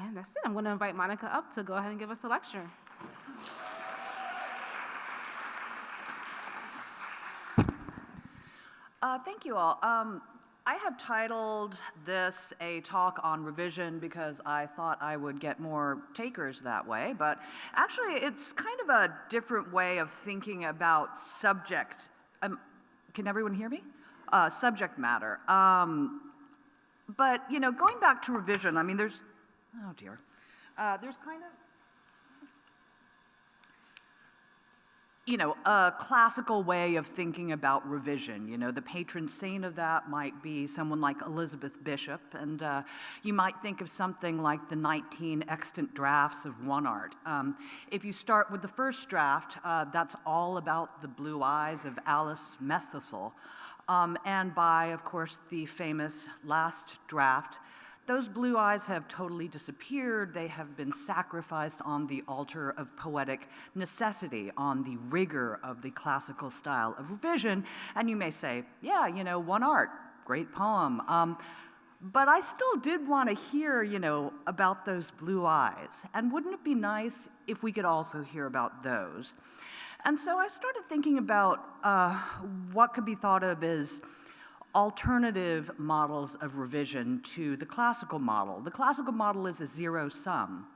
And that's it. I'm going to invite Monica up to go ahead and give us a lecture. Thank you all. I have titled this a talk on revision because I thought I would get more takers that way, but actually it's kind of a different way of thinking about subject. Can everyone hear me? Subject matter. But, you know, going back to revision, I mean, there's kind of, you know, a classical way of thinking about revision. You know, the patron saint of that might be someone like Elizabeth Bishop, and you might think of something like the 19 extant drafts of One Art. If you start with the first draft, that's all about the blue eyes of Alice Methusel, and by, of course, the famous last draft, those blue eyes have totally disappeared. They have been sacrificed on the altar of poetic necessity, on the rigor of the classical style of revision. And you may say, yeah, you know, One Art, great poem. But I still did want to hear, you know, about those blue eyes. And wouldn't it be nice if we could also hear about those? And so I started thinking about what could be thought of as alternative models of revision to the classical model. The classical model is a zero sum.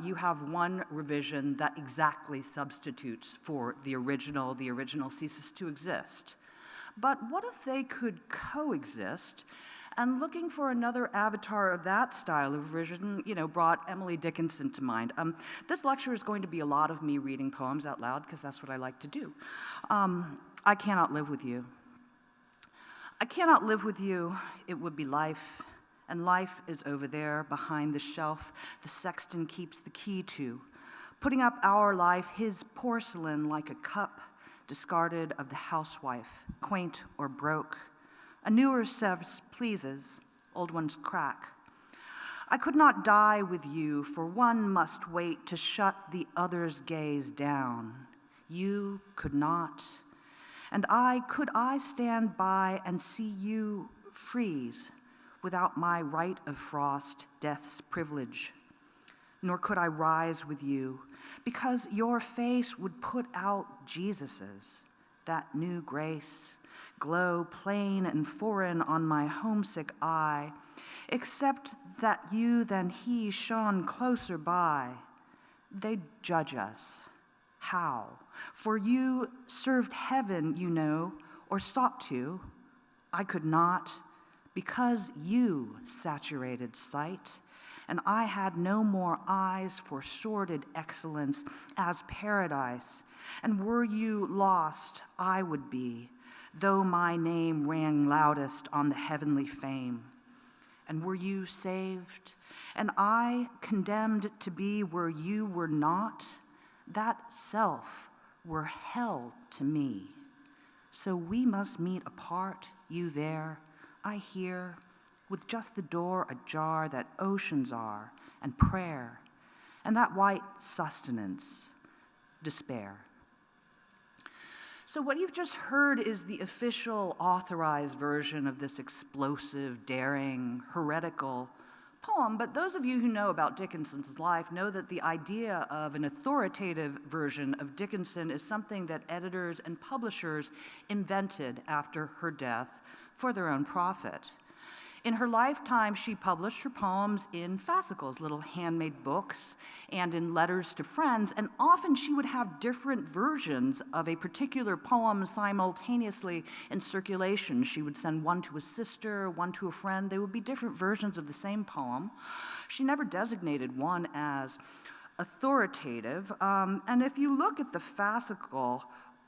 You have one revision that exactly substitutes for the original ceases to exist. But what if they could coexist? And looking for another avatar of that style of revision, you know, brought Emily Dickinson to mind. This lecture is going to be a lot of me reading poems out loud because that's what I like to do. I cannot live with you. I cannot live with you, it would be life, and life is over there behind the shelf the sexton keeps the key to, putting up our life, his porcelain like a cup discarded of the housewife, quaint or broke. A newer service pleases, old ones crack. I could not die with you, for one must wait to shut the other's gaze down. You could not. And could I stand by and see you freeze without my right of frost, death's privilege? Nor could I rise with you, because your face would put out Jesus's, that new grace, glow plain and foreign on my homesick eye, except that you than he shone closer by. They'd judge us. How? For you served heaven, you know, or sought to. I could not, because you saturated sight, and I had no more eyes for sordid excellence as paradise. And were you lost, I would be, though my name rang loudest on the heavenly fame. And were you saved, and I condemned to be where you were not, that self were hell to me. So we must meet apart, you there, I here, with just the door ajar that oceans are, and prayer, and that white sustenance, despair. So what you've just heard is the official authorized version of this explosive, daring, heretical poem, but those of you who know about Dickinson's life know that the idea of an authoritative version of Dickinson is something that editors and publishers invented after her death for their own profit. In her lifetime, she published her poems in fascicles, little handmade books, and in letters to friends, and often she would have different versions of a particular poem simultaneously in circulation. She would send one to a sister, one to a friend. They would be different versions of the same poem. She never designated one as authoritative, and if you look at the fascicle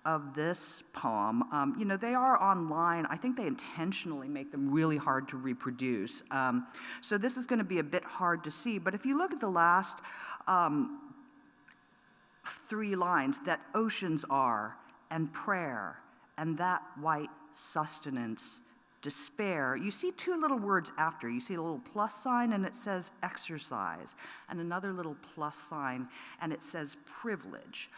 of this poem, you know, they are online. I think they intentionally make them really hard to reproduce. So this is going to be a bit hard to see, but if you look at the last 3 lines, that oceans are, and prayer, and that white sustenance, despair, you see 2 little words after. You see a little plus sign, and it says exercise, and another little plus sign, and it says privilege.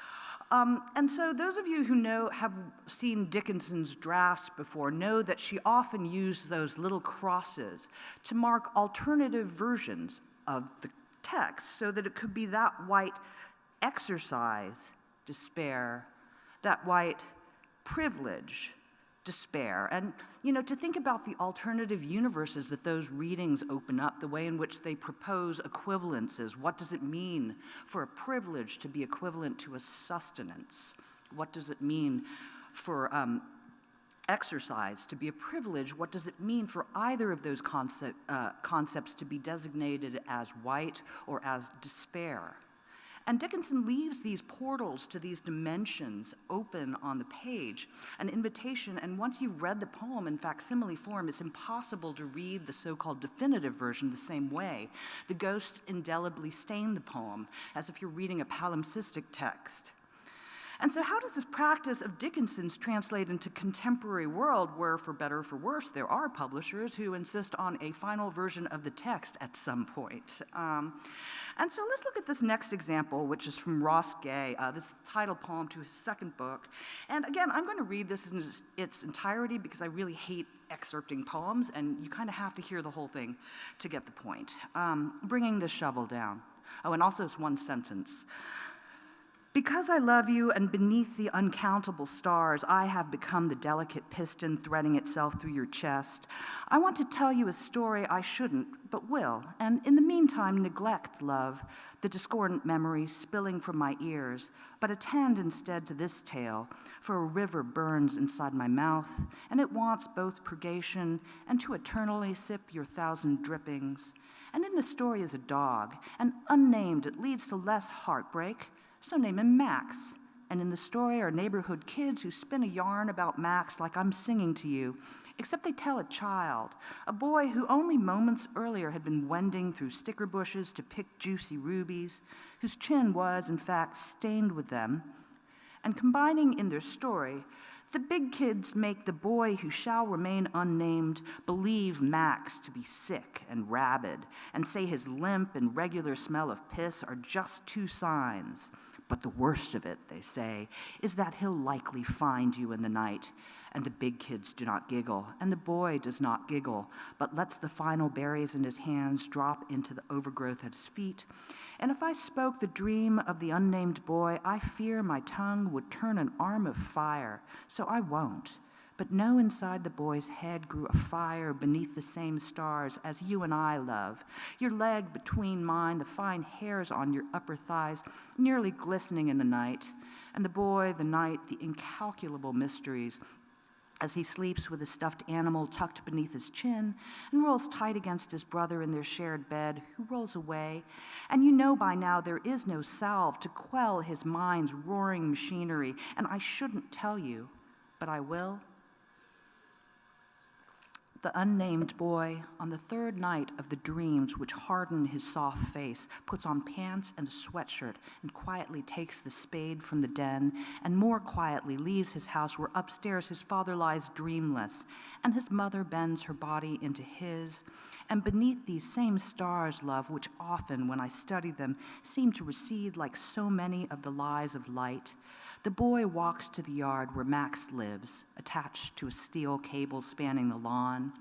And so those of you who have seen Dickinson's drafts before know that she often used those little crosses to mark alternative versions of the text so that it could be that white exercise, despair, that white privilege, despair. And, to think about the alternative universes that those readings open up, the way in which they propose equivalences. What does it mean for a privilege to be equivalent to a sustenance? What does it mean for exercise to be a privilege? What does it mean for either of those concepts to be designated as white or as despair? And Dickinson leaves these portals to these dimensions open on the page, an invitation, and once you've read the poem in facsimile form, it's impossible to read the so-called definitive version the same way. The ghosts indelibly stain the poem, as if you're reading a palimpsestic text. And so how does this practice of Dickinson's translate into contemporary world where, for better or for worse, there are publishers who insist on a final version of the text at some point? And so let's look at this next example, which is from Ross Gay, this title poem to his second book. And again, I'm going to read this in its entirety because I really hate excerpting poems, and you kind of have to hear the whole thing to get the point. Bringing the shovel down. Oh, and also it's one sentence. Because I love you, and beneath the uncountable stars, I have become the delicate piston threading itself through your chest. I want to tell you a story I shouldn't, but will, and in the meantime neglect, love, the discordant memories spilling from my ears, but attend instead to this tale, for a river burns inside my mouth, and it wants both purgation and to eternally sip your thousand drippings. And in the story is a dog, and unnamed it leads to less heartbreak, so name him Max. And in the story are neighborhood kids who spin a yarn about Max like I'm singing to you, except they tell a child, a boy who only moments earlier had been wending through sticker bushes to pick juicy rubies, whose chin was, in fact, stained with them. And combining in their story, the big kids make the boy who shall remain unnamed believe Max to be sick and rabid, and say his limp and regular smell of piss are just two signs. But the worst of it, they say, is that he'll likely find you in the night. And the big kids do not giggle, and the boy does not giggle, but lets the final berries in his hands drop into the overgrowth at his feet. And if I spoke the dream of the unnamed boy, I fear my tongue would turn an arm of fire, so I won't. But know inside the boy's head grew a fire beneath the same stars as you and I love. Your leg between mine, the fine hairs on your upper thighs, nearly glistening in the night. And the boy, the night, the incalculable mysteries, as he sleeps with a stuffed animal tucked beneath his chin and rolls tight against his brother in their shared bed, who rolls away. And you know by now there is no salve to quell his mind's roaring machinery, and I shouldn't tell you, but I will. The unnamed boy, on the third night of the dreams which harden his soft face, puts on pants and a sweatshirt and quietly takes the spade from the den and more quietly leaves his house where upstairs his father lies dreamless and his mother bends her body into his. And beneath these same stars, love, which often, when I study them, seem to recede like so many of the lies of light, the boy walks to the yard where Max lives, attached to a steel cable spanning the lawn.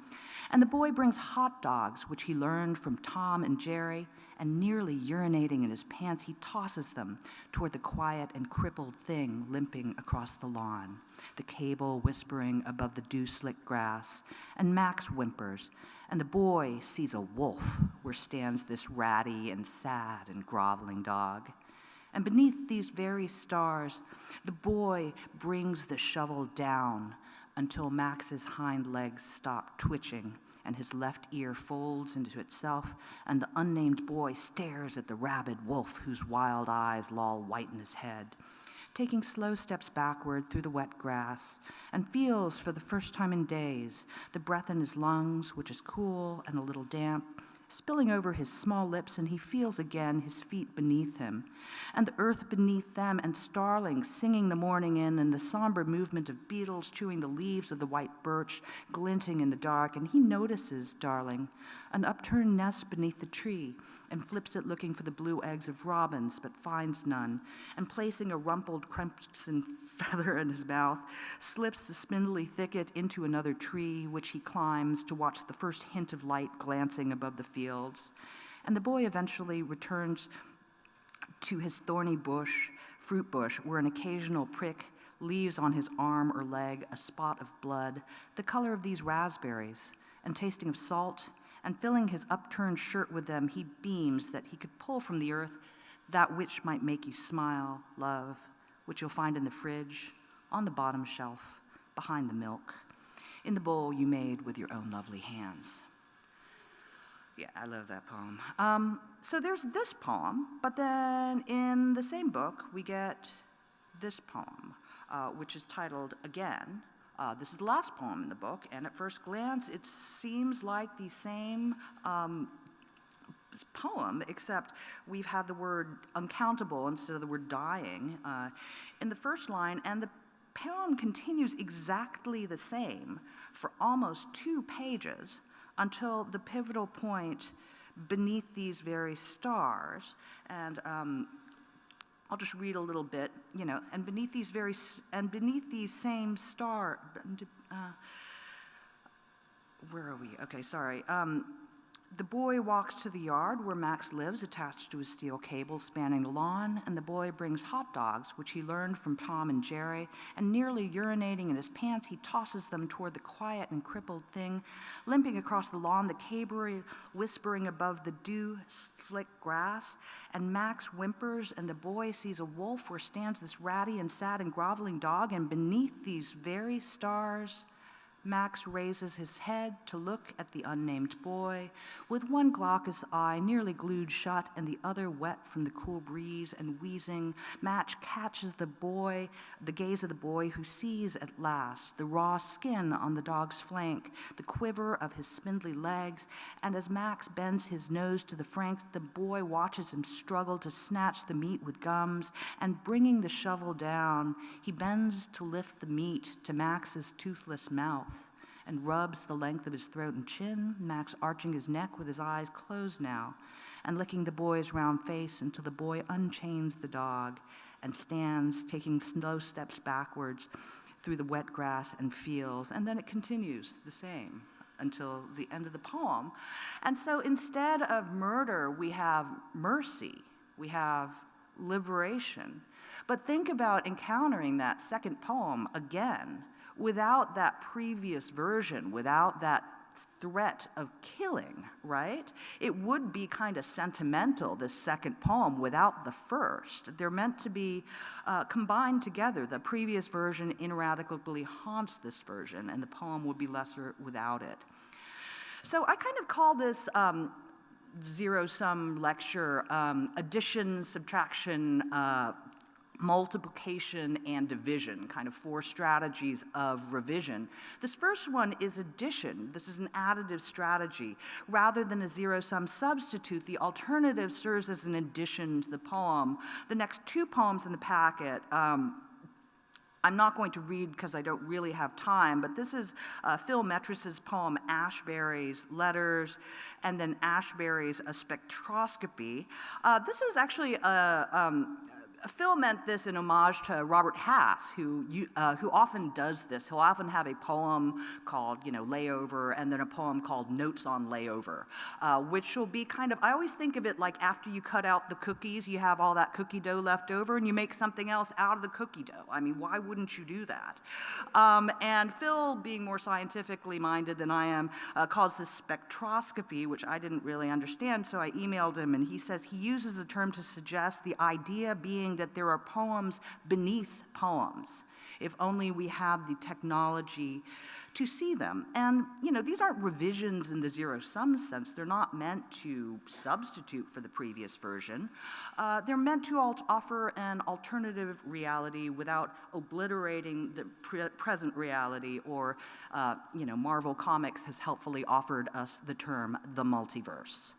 And the boy brings hot dogs, which he learned from Tom and Jerry, and nearly urinating in his pants, he tosses them toward the quiet and crippled thing limping across the lawn, the cable whispering above the dew-slick grass, and Max whimpers, and the boy sees a wolf where stands this ratty and sad and groveling dog. And beneath these very stars, the boy brings the shovel down until Max's hind legs stop twitching and his left ear folds into itself, and the unnamed boy stares at the rabid wolf whose wild eyes loll white in his head, taking slow steps backward through the wet grass, and feels for the first time in days the breath in his lungs, which is cool and a little damp, spilling over his small lips, and he feels again his feet beneath him, and the earth beneath them, and starlings singing the morning in, and the somber movement of beetles chewing the leaves of the white birch, glinting in the dark, and he notices, darling, an upturned nest beneath the tree, and flips it looking for the blue eggs of robins, but finds none, and placing a rumpled crimson feather in his mouth, slips the spindly thicket into another tree, which he climbs to watch the first hint of light glancing above the fields. and the boy eventually returns to his thorny fruit bush, where an occasional prick leaves on his arm or leg a spot of blood, the color of these raspberries, and tasting of salt, and filling his upturned shirt with them, he beams that he could pull from the earth that which might make you smile, love, which you'll find in the fridge, on the bottom shelf, behind the milk, in the bowl you made with your own lovely hands. Yeah, I love that poem. So there's this poem, but then in the same book, we get this poem, which is titled Again. This is the last poem in the book, and at first glance, it seems like the same poem, except we've had the word uncountable instead of the word dying in the first line, and the poem continues exactly the same for almost 2 pages until the pivotal point, beneath these very stars. And I'll just read a little bit, and beneath these same stars, where are we? Okay, sorry. The boy walks to the yard where Max lives, attached to a steel cable spanning the lawn, and the boy brings hot dogs, which he learned from Tom and Jerry, and nearly urinating in his pants, he tosses them toward the quiet and crippled thing, limping across the lawn, the cable whispering above the dew-slick grass, and Max whimpers, and the boy sees a wolf where stands this ratty and sad and groveling dog, and beneath these very stars, Max raises his head to look at the unnamed boy, with one glaucous eye nearly glued shut and the other wet from the cool breeze and wheezing. Max catches the gaze of the boy, who sees at last the raw skin on the dog's flank, the quiver of his spindly legs, and as Max bends his nose to the flank, the boy watches him struggle to snatch the meat with gums, and bringing the shovel down, he bends to lift the meat to Max's toothless mouth, and rubs the length of his throat and chin, Max arching his neck with his eyes closed now, and licking the boy's round face until the boy unchains the dog and stands, taking slow steps backwards through the wet grass and fields. And then it continues the same until the end of the poem. And so instead of murder, we have mercy, we have liberation. But think about encountering that second poem again, without that previous version, without that threat of killing, right? It would be kind of sentimental, this second poem, without the first. They're meant to be combined together. The previous version ineradicably haunts this version, and the poem would be lesser without it. So I kind of call this zero-sum lecture addition, subtraction, multiplication, and division, kind of 4 strategies of revision. This first one is addition. This is an additive strategy. Rather than a zero-sum substitute, the alternative serves as an addition to the poem. The next 2 poems in the packet, I'm not going to read because I don't really have time, but this is Phil Metris's poem Ashbury's Letters, and then Ashbury's A Spectroscopy. This is actually Phil meant this in homage to Robert Hass, who often does this. He'll often have a poem called, Layover, and then a poem called Notes on Layover, which will be kind of, I always think of it like after you cut out the cookies, you have all that cookie dough left over, and you make something else out of the cookie dough. I mean, why wouldn't you do that? And Phil, being more scientifically minded than I am, calls this spectroscopy, which I didn't really understand, so I emailed him, and he says he uses the term to suggest the idea being that there are poems beneath poems, if only we have the technology to see them. And, these aren't revisions in the zero-sum sense. They're not meant to substitute for the previous version. They're meant to offer an alternative reality without obliterating the present reality, or, Marvel Comics has helpfully offered us the term the multiverse.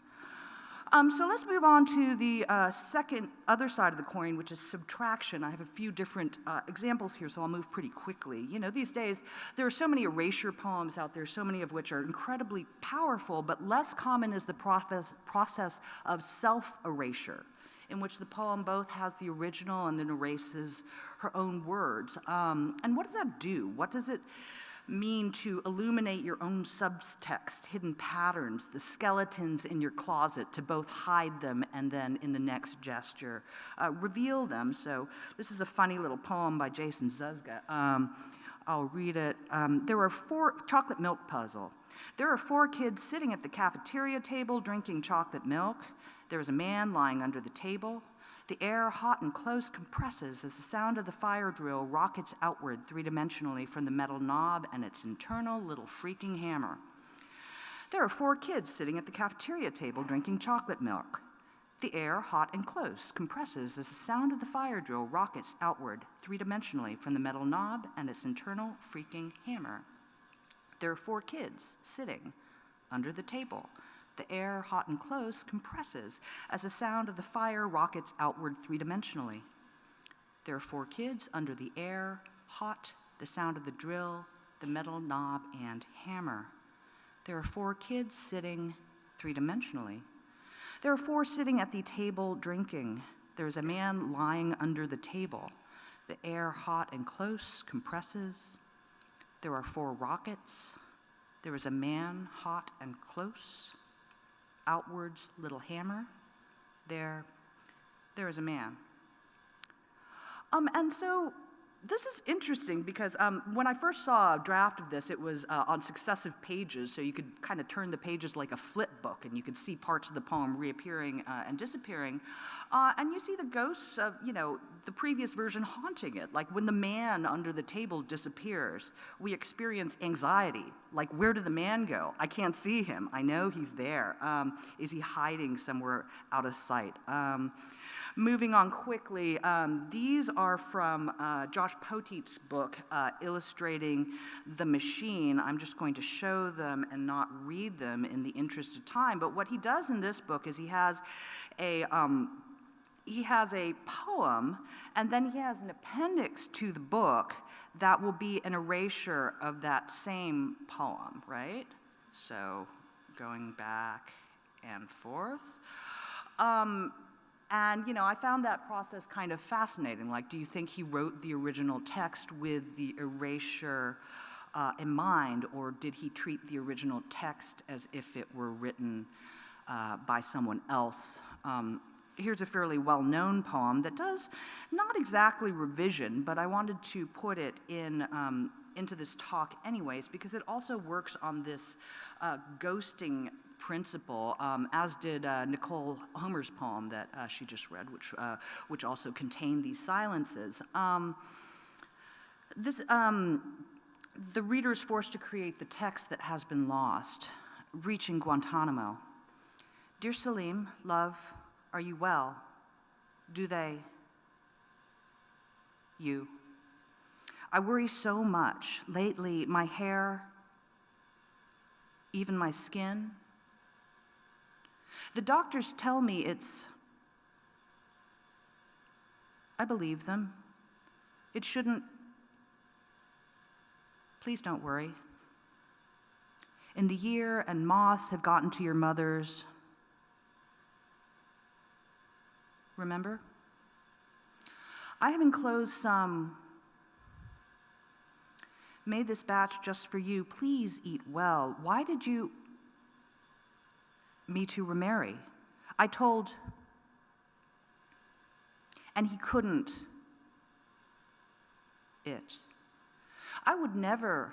So let's move on to the other side of the coin, which is subtraction. I have a few different examples here, so I'll move pretty quickly. These days, there are so many erasure poems out there, so many of which are incredibly powerful, but less common is the process of self-erasure, in which the poem both has the original and then erases her own words. And what does that do? What does it mean to illuminate your own subtext, hidden patterns, the skeletons in your closet, to both hide them and then in the next gesture reveal them. So this is a funny little poem by Jason Zuzga. I'll read it. Chocolate milk puzzle. There are 4 kids sitting at the cafeteria table drinking chocolate milk. There is a man lying under the table. The air, hot and close, compresses as the sound of the fire drill rockets outward 3-dimensionally from the metal knob and its internal little freaking hammer. There are 4 kids sitting at the cafeteria table drinking chocolate milk. The air, hot and close, compresses as the sound of the fire drill rockets outward 3-dimensionally from the metal knob and its internal freaking hammer. There are 4 kids sitting under the table. The air, hot and close, compresses as the sound of the fire rockets outward 3-dimensionally. There are 4 kids under the air, hot, the sound of the drill, the metal knob, and hammer. There are 4 kids sitting 3-dimensionally. There are 4 sitting at the table drinking. There is a man lying under the table. The air, hot and close, compresses. There are 4 rockets. There is a man, hot and close. Outwards, little hammer. There is a man. And so this is interesting because when I first saw a draft of this, it was on successive pages, so you could kind of turn the pages like a flip book, and you could see parts of the poem reappearing and disappearing. And you see the ghosts of, the previous version haunting it. Like when the man under the table disappears, we experience anxiety. Like, where did the man go? I can't see him. I know he's there. Is he hiding somewhere out of sight? Moving on quickly, these are from Josh Poteet's book, illustrating the machine. I'm just going to show them and not read them in the interest of time. But what he does in this book is he has a poem, and then he has an appendix to the book that will be an erasure of that same poem, right? So going back and forth. And, I found that process kind of fascinating. Like, do you think he wrote the original text with the erasure in mind, or did he treat the original text as if it were written by someone else? Here's a fairly well-known poem that does not exactly revision, but I wanted to put it into this talk anyways, because it also works on this ghosting principle, as did Nicole Homer's poem that she just read, which also contained these silences. The reader is forced to create the text that has been lost, reaching Guantanamo. Dear Salim, love, are you well? Do they? You. I worry so much. Lately, my hair, even my skin. The doctors tell me it's... I believe them. It shouldn't... Please don't worry. In the year, and moths have gotten to your mother's... Remember? I have enclosed some. Made this batch just for you. Please eat well. Why did you... Me to remarry? I told... And he couldn't. It. I would never...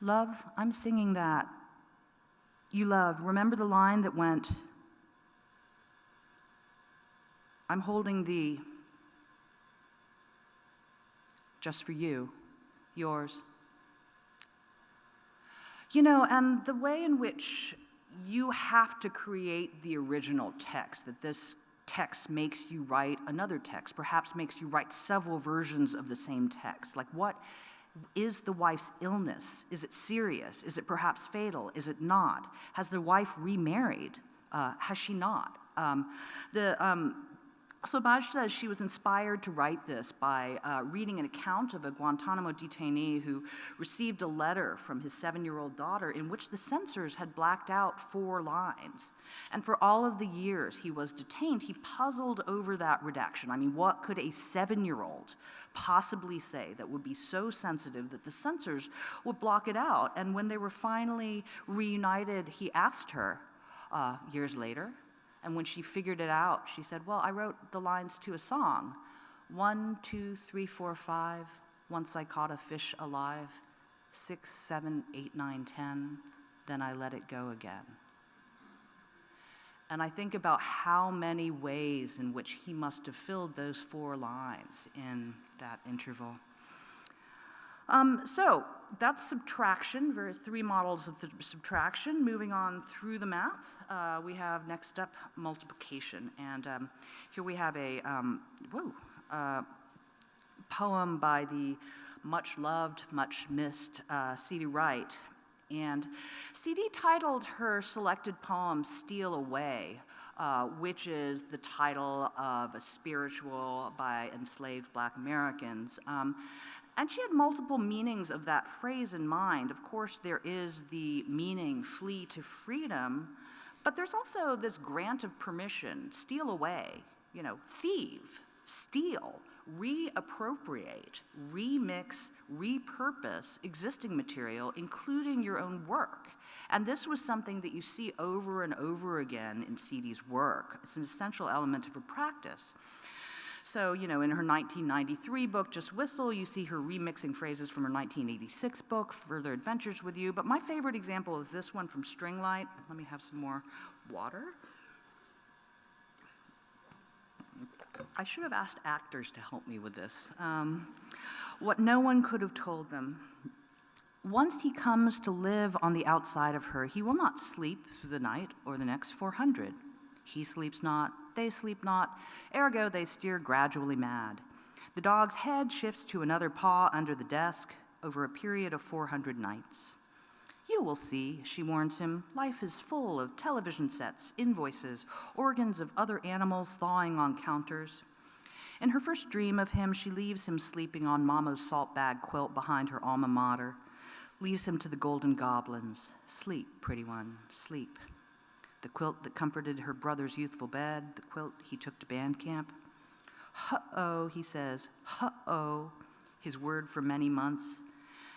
Love, I'm singing that. You loved. Remember the line that went, I'm holding thee just for you, yours. And the way in which you have to create the original text, that this text makes you write another text, perhaps makes you write several versions of the same text. Like, what is the wife's illness? Is it serious? Is it perhaps fatal? Is it not? Has the wife remarried? Has she not? Sauvage says she was inspired to write this by reading an account of a Guantanamo detainee who received a letter from his 7-year-old daughter in which the censors had blacked out 4 lines. And for all of the years he was detained, he puzzled over that redaction. I mean, what could a 7-year-old possibly say that would be so sensitive that the censors would block it out? And when they were finally reunited, he asked her years later, and when she figured it out, she said, well, I wrote the lines to a song. 1, 2, 3, 4, 5, once I caught a fish alive. 6, 7, 8, 9, 10, then I let it go again. And I think about how many ways in which he must have filled those 4 lines in that interval. So that's subtraction, 3 models of subtraction. Moving on through the math, we have next up multiplication. And here we have a poem by the much loved, much missed C.D. Wright. And C.D. titled her selected poem Steal Away, which is the title of a spiritual by enslaved Black Americans. And she had multiple meanings of that phrase in mind. Of course, there is the meaning, flee to freedom, but there's also this grant of permission, steal away, thieve, steal, reappropriate, remix, repurpose existing material, including your own work. And this was something that you see over and over again in C.D.'s work. It's an essential element of her practice. So, in her 1993 book, Just Whistle, you see her remixing phrases from her 1986 book, Further Adventures with You. But my favorite example is this one from Stringlight. Let me have some more water. I should have asked actors to help me with this. What no one could have told them. Once he comes to live on the outside of her, he will not sleep through the night or the next 400. He sleeps not, they sleep not, ergo they steer gradually mad. The dog's head shifts to another paw under the desk over a period of 400 nights. You will see, she warns him, life is full of television sets, invoices, organs of other animals thawing on counters. In her first dream of him, she leaves him sleeping on Mama's salt bag quilt behind her alma mater, leaves him to the golden goblins. Sleep, pretty one, sleep. The quilt that comforted her brother's youthful bed, the quilt he took to band camp. Huh-oh, he says, huh-oh, his word for many months,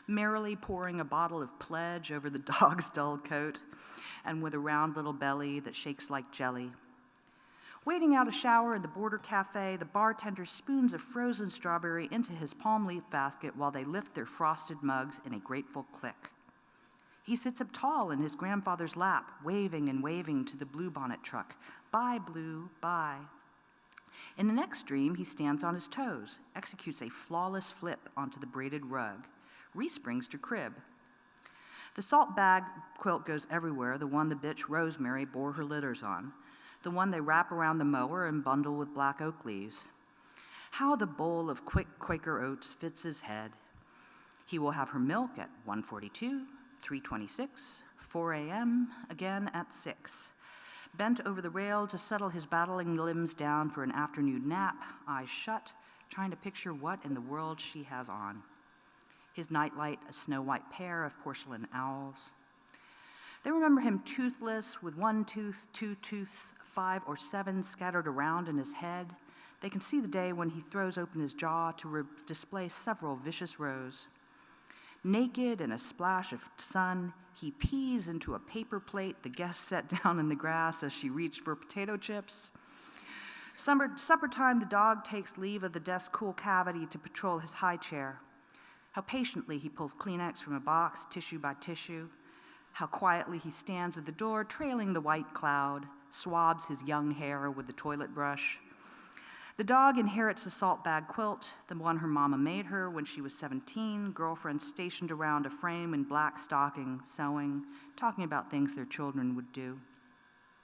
merrily pouring a bottle of pledge over the dog's dull coat, and with a round little belly that shakes like jelly. Waiting out a shower in the Border Cafe, the bartender spoons a frozen strawberry into his palm leaf basket while they lift their frosted mugs in a grateful click. He sits up tall in his grandfather's lap, waving and waving to the bluebonnet truck. Bye, Blue, bye. In the next dream, he stands on his toes, executes a flawless flip onto the braided rug, resprings to crib. The salt bag quilt goes everywhere, the one the bitch Rosemary bore her litters on, the one they wrap around the mower and bundle with black oak leaves. How the bowl of quick Quaker oats fits his head. He will have her milk at 1:42, 3:26, 4 a.m., again at 6. Bent over the rail to settle his battling limbs down for an afternoon nap, eyes shut, trying to picture what in the world she has on. His nightlight, a snow-white pair of porcelain owls. They remember him toothless, with 1 tooth, 2 tooths, 5 or 7 scattered around in his head. They can see the day when he throws open his jaw to display several vicious rows. Naked in a splash of sun, he pees into a paper plate the guest set down in the grass as she reached for potato chips. Supper time, the dog takes leave of the desk's cool cavity to patrol his high chair. How patiently he pulls Kleenex from a box, tissue by tissue. How quietly he stands at the door, trailing the white cloud, swabs his young hair with the toilet brush. The dog inherits the salt bag quilt, the one her mama made her when she was 17, girlfriends stationed around a frame in black stockings, sewing, talking about things their children would do.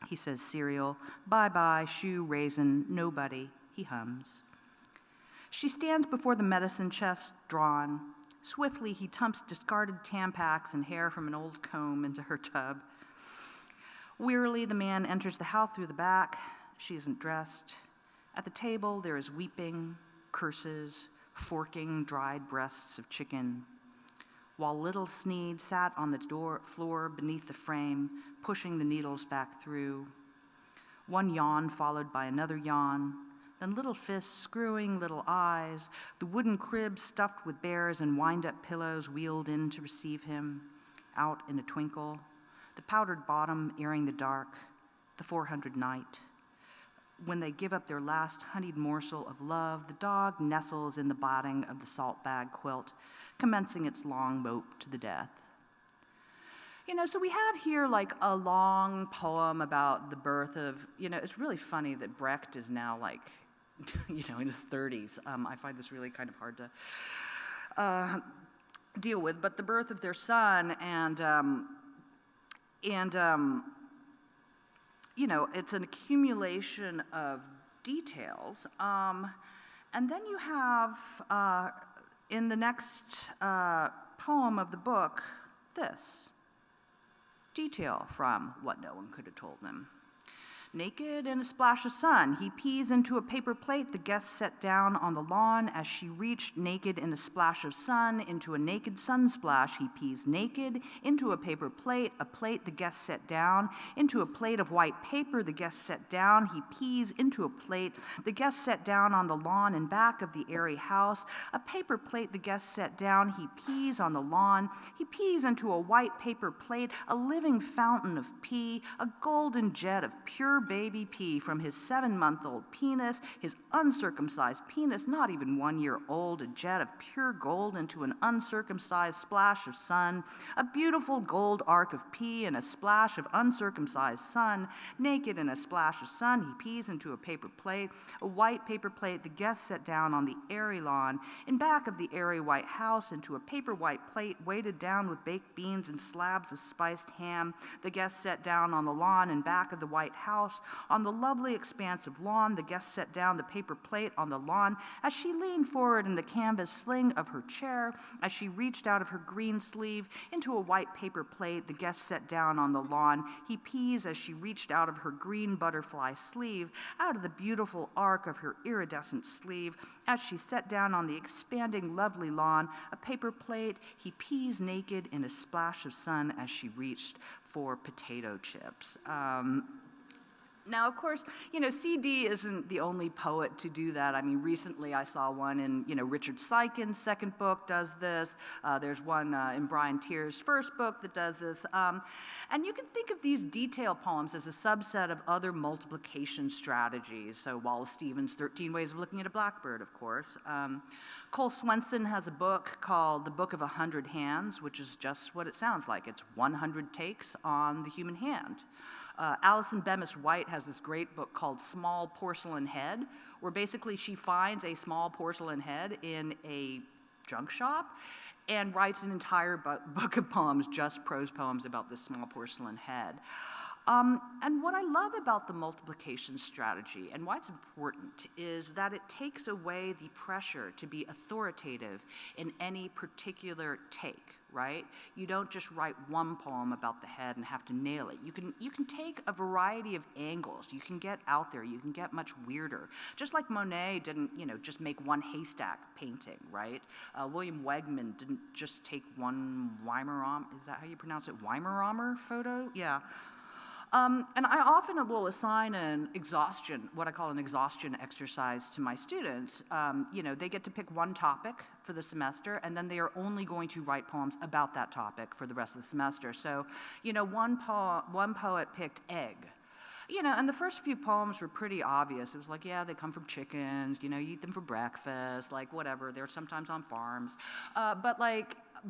He says cereal, bye-bye, shoe, raisin, nobody, he hums. She stands before the medicine chest, drawn. Swiftly, he dumps discarded Tampax and hair from an old comb into her tub. Wearily, the man enters the house through the back. She isn't dressed. At the table, there is weeping, curses, forking dried breasts of chicken, while little Sneed sat on the floor beneath the frame, pushing the needles back through. One yawn followed by another yawn, then little fists screwing little eyes, the wooden crib stuffed with bears and wind-up pillows wheeled in to receive him, out in a twinkle, the powdered bottom airing the dark, the 400 night. When they give up their last honeyed morsel of love, the dog nestles in the batting of the salt bag quilt, commencing its long mope to the death. So we have here like a long poem about the birth of, it's really funny that Brecht is now like, in his 30s. I find this really kind of hard to deal with, but the birth of their son and it's an accumulation of details. And then you have, in the next poem of the book, this detail from What No One Could Have Told Them. Naked in a splash of sun, he pees into a paper plate the guest set down on the lawn. As she reached naked in a splash of sun into a naked sun splash, he pees naked into a paper plate, a plate the guest set down, into a plate of white paper the guest set down. He pees into a plate the guest set down on the lawn in back of the airy house, a paper plate the guest set down. He pees on the lawn. He pees into a white paper plate, a living fountain of pee, a golden jet of pure baby pee from his 7-month-old penis, his uncircumcised penis, not even 1 year old, a jet of pure gold into an uncircumcised splash of sun, a beautiful gold arc of pee and a splash of uncircumcised sun, naked in a splash of sun, he pees into a paper plate, a white paper plate the guest set down on the airy lawn, in back of the airy white house, into a paper white plate weighted down with baked beans and slabs of spiced ham, the guest set down on the lawn in back of the white house. On the lovely expanse of lawn, the guest set down the paper plate on the lawn as she leaned forward in the canvas sling of her chair, as she reached out of her green sleeve into a white paper plate the guest set down on the lawn. He pees as she reached out of her green butterfly sleeve, out of the beautiful arc of her iridescent sleeve, as she set down on the expanding lovely lawn a paper plate. He pees naked in a splash of sun as she reached for potato chips. Now, of course, C.D. isn't the only poet to do that. I mean, recently I saw one in, Richard Seiken's second book does this. There's one in Brian Tier's first book that does this. And you can think of these detail poems as a subset of other multiplication strategies. So Wallace Stevens' 13 Ways of Looking at a Blackbird, of course. Cole Swenson has a book called The Book of 100 Hands, which is just what it sounds like. It's 100 takes on the human hand. Alison Bemis-White has this great book called Small Porcelain Head, where basically she finds a small porcelain head in a junk shop and writes an entire book of poems, just prose poems about this small porcelain head. And what I love about the multiplication strategy and why it's important is that it takes away the pressure to be authoritative in any particular take, right? You don't just write one poem about the head and have to nail it. You can take a variety of angles. You can get out there. You can get much weirder. Just like Monet didn't, just make one haystack painting, right? William Wegman didn't just take one Weimaraner, is that how you pronounce it? Weimaraner photo? Yeah. And I often will assign what I call an exhaustion exercise to my students. They get to pick one topic for the semester, and then they are only going to write poems about that topic for the rest of the semester. So, one poet picked egg. And the first few poems were pretty obvious. It was like, yeah, they come from chickens, you eat them for breakfast, like whatever. They're sometimes on farms. But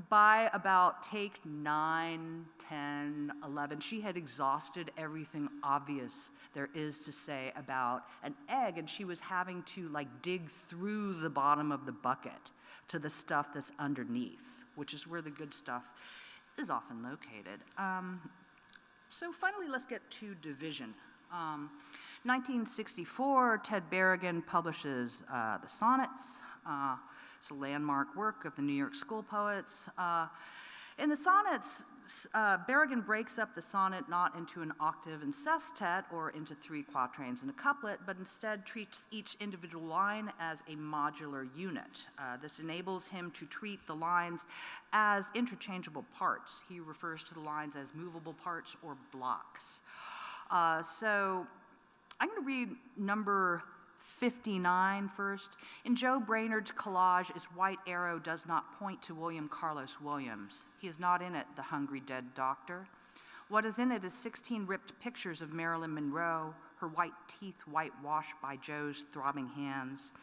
by about take 9, 10, 11, she had exhausted everything obvious there is to say about an egg, and she was having to dig through the bottom of the bucket to the stuff that's underneath, which is where the good stuff is often located. So finally, let's get to division. 1964, Ted Berrigan publishes the Sonnets. It's a landmark work of the New York School poets. In the sonnets, Berrigan breaks up the sonnet not into an octave and sestet or into 3 quatrains and a couplet, but instead treats each individual line as a modular unit. This enables him to treat the lines as interchangeable parts. He refers to the lines as movable parts or blocks. So I'm going to read number 59 first. In Joe Brainerd's collage, its white arrow does not point to William Carlos Williams. He is not in it, the hungry dead doctor. What is in it is 16 ripped pictures of Marilyn Monroe, her white teeth whitewashed by Joe's throbbing hands.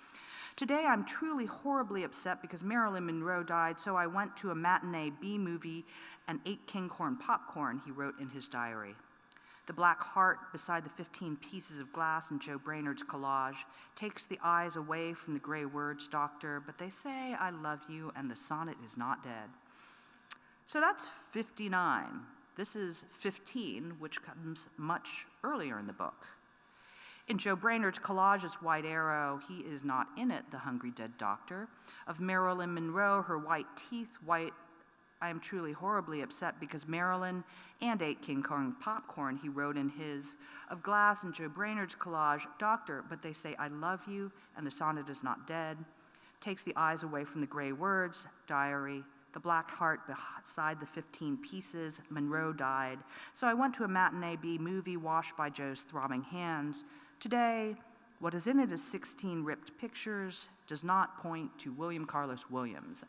Today, I'm truly horribly upset because Marilyn Monroe died, so I went to a matinee B-movie and ate kinghorn popcorn, he wrote in his diary. The black heart beside the 15 pieces of glass in Joe Brainerd's collage takes the eyes away from the gray words, doctor, but they say, I love you, and the sonnet is not dead. So that's 59. This is 15, which comes much earlier in the book. In Joe Brainerd's collage's white arrow, he is not in it, the hungry dead doctor. Of Marilyn Monroe, her white teeth white, I am truly horribly upset because Marilyn and ate kinghorn popcorn, he wrote in his. Of glass in Joe Brainerd's collage, doctor, but they say I love you, and the sonnet is not dead. Takes the eyes away from the gray words, diary. The black heart beside the 15 pieces, Monroe died. So I went to a matinee B movie washed by Joe's throbbing hands. Today, what is in it is 16 ripped pictures, does not point to William Carlos Williams.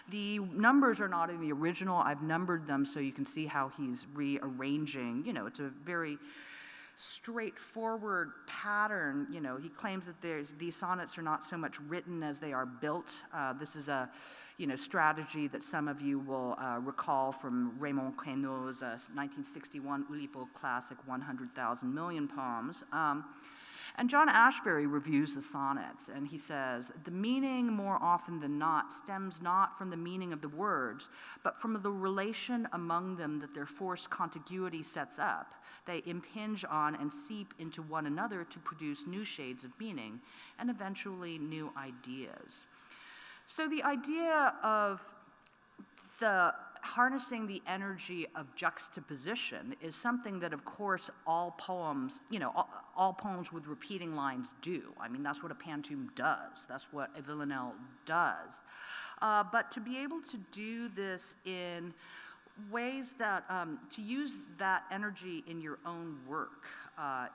The numbers are not in the original. I've numbered them so you can see how he's rearranging. You know, it's a very straightforward pattern. You know, he claims that these sonnets are not so much written as they are built. This is a strategy that some of you will recall from Raymond Queneau's 1961 Oulipo classic 100,000 million poems. And John Ashbery reviews the sonnets, and he says, the meaning more often than not stems not from the meaning of the words, but from the relation among them that their forced contiguity sets up. They impinge on and seep into one another to produce new shades of meaning, and eventually new ideas. So the idea of harnessing the energy of juxtaposition is something that, of course, all poems, all poems with repeating lines do. I mean, that's what a pantoum does. That's what a villanelle does. But to be able to do this in ways that, to use that energy in your own work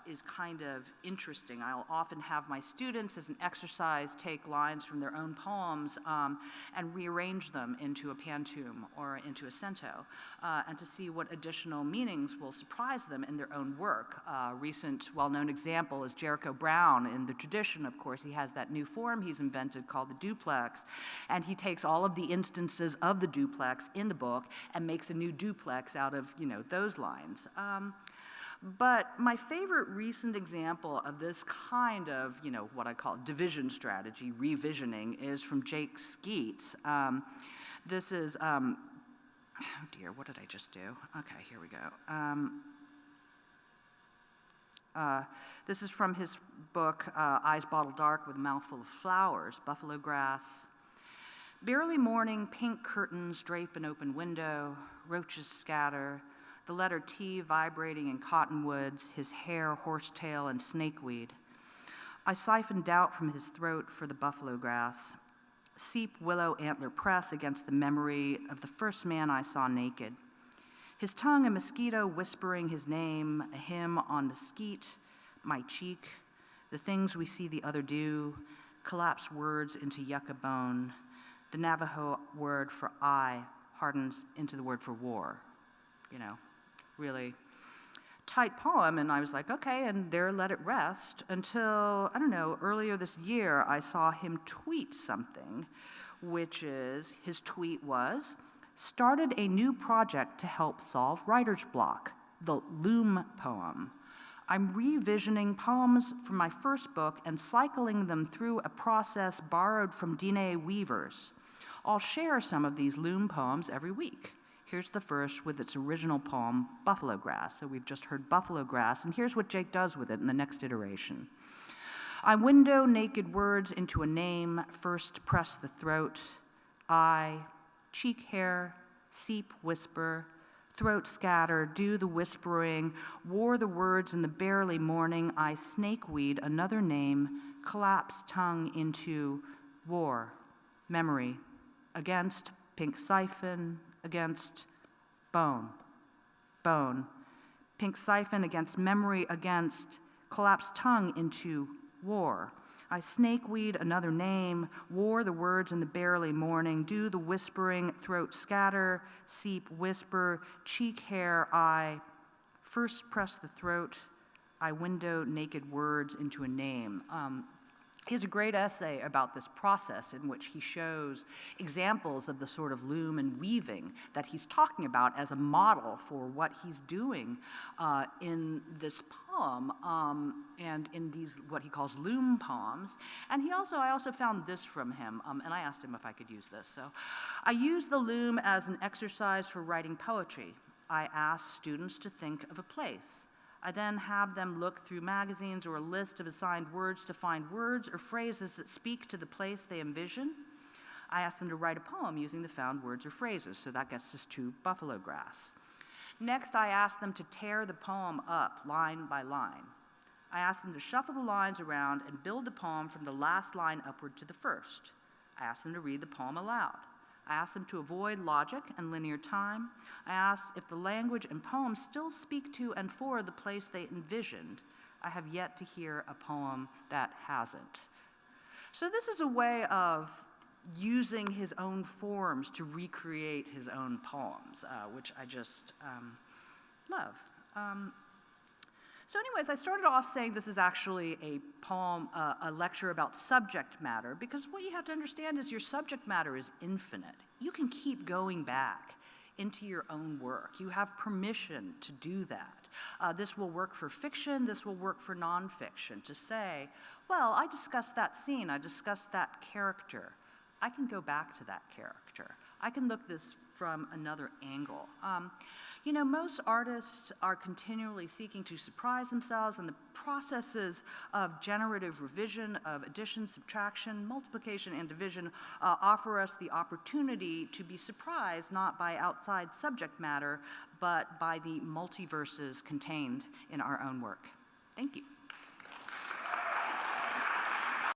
is kind of interesting. I'll often have my students, as an exercise, take lines from their own poems and rearrange them into a pantoum or into a cento, and to see what additional meanings will surprise them in their own work. A recent well-known example is Jericho Brown. In the tradition, of course, he has that new form he's invented called the duplex, and he takes all of the instances of the duplex in the book and makes a new duplex out of, those lines. But my favorite recent example of this kind of, what I call division strategy, revisioning, is from Jake Skeets. This is, oh dear, what did I just do? Okay, here we go. This is from his book, Eyes Bottled Dark with a Mouthful of Flowers, Buffalo Grass. Barely morning, pink curtains drape an open window, roaches scatter, the letter T vibrating in cottonwoods, his hair, horsetail, and snakeweed. I siphon doubt from his throat for the buffalo grass, seep willow antler press against the memory of the first man I saw naked. His tongue a mosquito whispering his name, a hymn on mesquite, my cheek, the things we see the other do, collapse words into yucca bone. The Navajo word for I hardens into the word for war. Really tight poem, and I was like, okay, and there let it rest until, I don't know, earlier this year I saw him tweet something, which is, his tweet was, started a new project to help solve writer's block, the Loom poem. I'm revisioning poems from my first book and cycling them through a process borrowed from Dine weavers. I'll share some of these Loom poems every week. Here's the first with its original poem, Buffalo Grass. So we've just heard Buffalo Grass, and here's what Jake does with it in the next iteration. I window naked words into a name, first press the throat, eye, cheek hair, seep, whisper, throat scatter, do the whispering, wore the words in the barely morning, I snakeweed, another name, collapse tongue into war, memory, against pink siphon, against bone, bone, pink siphon against memory, against collapsed tongue into war. I snakeweed, another name, wore the words in the barely morning, do the whispering, throat scatter, seep, whisper, cheek hair, I first press the throat, I window naked words into a name. He has a great essay about this process in which he shows examples of the sort of loom and weaving that he's talking about as a model for what he's doing in this poem and in these what he calls loom poems. And I also found this from him, and I asked him if I could use this. So I use the loom as an exercise for writing poetry. I ask students to think of a place. I then have them look through magazines or a list of assigned words to find words or phrases that speak to the place they envision. I ask them to write a poem using the found words or phrases, so that gets us to buffalo grass. Next, I ask them to tear the poem up line by line. I ask them to shuffle the lines around and build the poem from the last line upward to the first. I ask them to read the poem aloud. I ask them to avoid logic and linear time. I ask if the language and poem still speak to and for the place they envisioned. I have yet to hear a poem that hasn't. So this is a way of using his own forms to recreate his own poems, which I just love. So anyways, I started off saying this is actually a poem, a lecture about subject matter, because what you have to understand is your subject matter is infinite. You can keep going back into your own work. You have permission to do that. This will work for fiction, this will work for nonfiction, to say, well, I discussed that scene, I discussed that character. I can go back to that character. I can look this from another angle. You know, most artists are continually seeking to surprise themselves, and the processes of generative revision, of addition, subtraction, multiplication, and division offer us the opportunity to be surprised not by outside subject matter, but by the multiverses contained in our own work. Thank you.